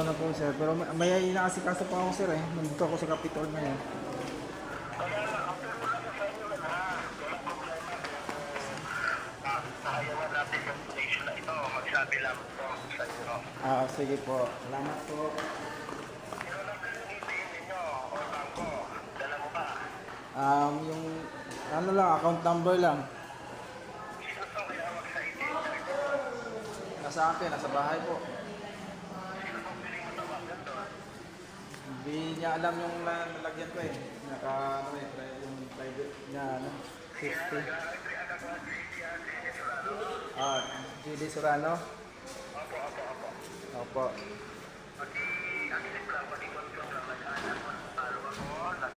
trabaho na po sir. Pero may inaasikaso pa ako sir eh. Nandito ako sa Capitol ngayon. Kaya lang, after mo lang sa inyo na walang problema kung nahayawan natin yung donation na ito. Magsabi lang po sa inyo. Sige po. Salamat po. Pero lang kayo ATM ninyo o bangko. Dala mo ba? Yung ano lang, account number lang. Sino pang may hawak sa ATM? Nasa akin, nasa bahay po. Sino pang piling mo tawagan doon? Hindi niya alam yung nalagyan ko eh. Naka, ano eh, yung private niya, ano, Kaya safety. nag-agree anak ko at si Solano. Judy Serrano. Opo, opo, opo. Opo. Pati-accept lang, pati-confirm lang. Mag-anak ko, talo ako.